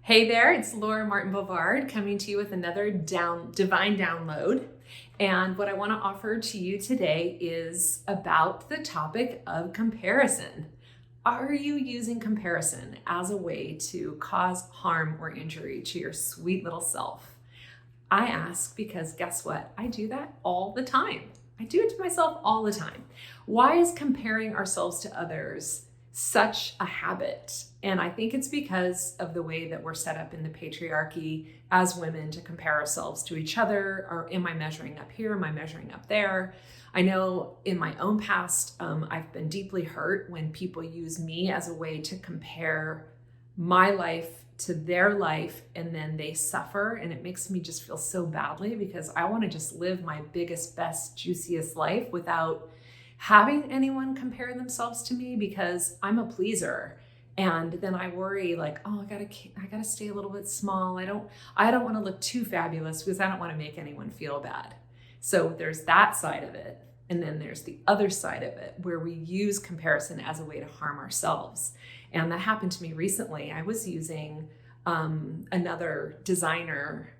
Hey there, it's Laura Martin Bovard coming to you with another divine download. And what I want to offer to you today is about the topic of comparison. Are you using comparison as a way to cause harm or injury to your sweet little self? I ask because guess what? I do that all the time. I do it to myself all the time. Why is comparing ourselves to others such a habit? And I think it's because of the way that we're set up in the patriarchy as women to compare ourselves to each other. Or am I measuring up here? Am I measuring up there? I know in my own past, I've been deeply hurt when people use me as a way to compare my life to their life, and then they suffer, and it makes me just feel so badly because I want to just live my biggest, best, juiciest life without having anyone compare themselves to me, because I'm a pleaser. And then I worry like, oh, I gotta stay a little bit small. I don't want to look too fabulous because I don't want to make anyone feel bad. So there's that side of it. And then there's the other side of it where we use comparison as a way to harm ourselves. And that happened to me recently. I was using another designer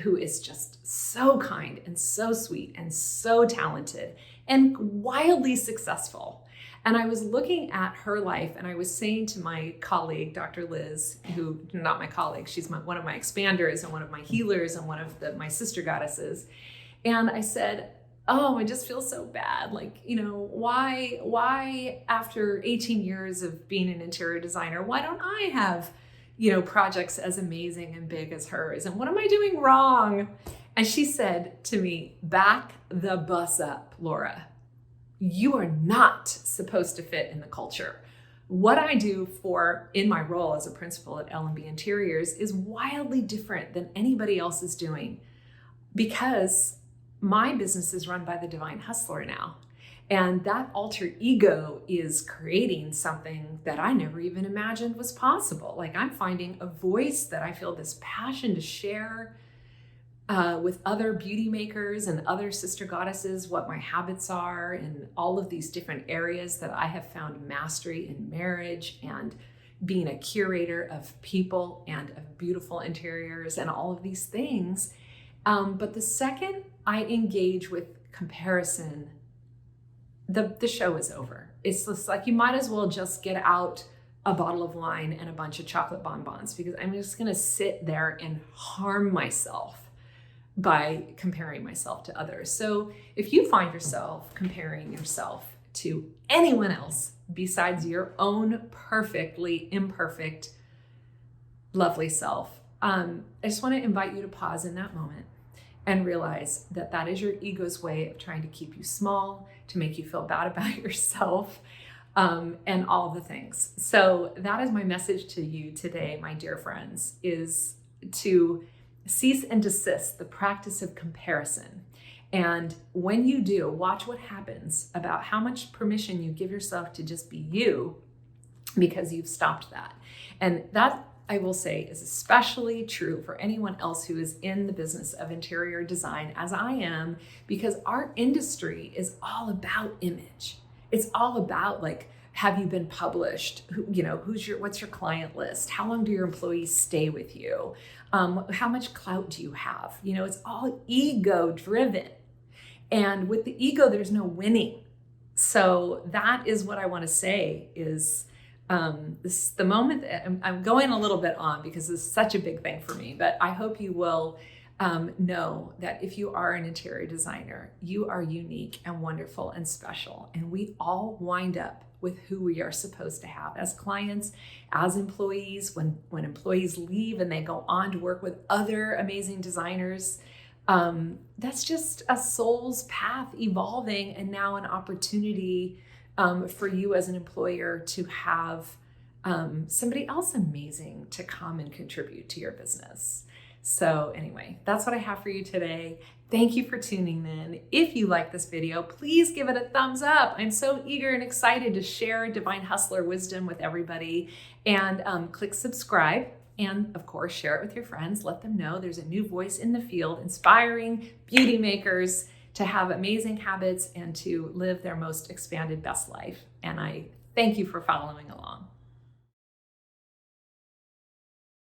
who is just so kind and so sweet and so talented and wildly successful. And I was looking at her life and I was saying to my colleague, Dr. Liz, who, not my colleague, she's one of my expanders and one of my healers and one of my sister goddesses. And I said, oh, I just feel so bad. Like, why after 18 years of being an interior designer, why don't I have, projects as amazing and big as hers? And what am I doing wrong? And she said to me, back the bus up, Laura. You are not supposed to fit in the culture. What I do in my role as a principal at L&B Interiors is wildly different than anybody else is doing, because my business is run by the divine hustler now. And that alter ego is creating something that I never even imagined was possible. Like, I'm finding a voice that I feel this passion to share with other beauty makers and other sister goddesses, what my habits are in all of these different areas that I have found mastery in marriage and being a curator of people and of beautiful interiors and all of these things. But the second I engage with comparison, the show is over. It's just like, you might as well just get out a bottle of wine and a bunch of chocolate bonbons, because I'm just going to sit there and harm myself by comparing myself to others. So if you find yourself comparing yourself to anyone else besides your own perfectly imperfect, lovely self, I just want to invite you to pause in that moment and realize that that is your ego's way of trying to keep you small, to make you feel bad about yourself, and all the things. So that is my message to you today, my dear friends, is to cease and desist the practice of comparison. And when you do, watch what happens about how much permission you give yourself to just be you, because you've stopped that. And that, I will say, is especially true for anyone else who is in the business of interior design, as I am, because our industry is all about image. It's all about, like, have you been published? What's your client list? How long do your employees stay with you? How much clout do you have? It's all ego driven. And with the ego, there's no winning. So that is what I want to say is, this is the moment that I'm going a little bit on because this is such a big thing for me, but I hope you will know that if you are an interior designer, you are unique and wonderful and special. And we all wind up with who we are supposed to have as clients, as employees, when employees leave and they go on to work with other amazing designers. That's just a soul's path evolving, and now an opportunity for you as an employer to have somebody else amazing to come and contribute to your business. So anyway, that's what I have for you today. Thank you for tuning in. If you like this video, please give it a thumbs up. I'm so eager and excited to share Divine Hustler wisdom with everybody. And click subscribe. And of course, share it with your friends. Let them know there's a new voice in the field, inspiring beauty makers to have amazing habits and to live their most expanded best life. And I thank you for following along.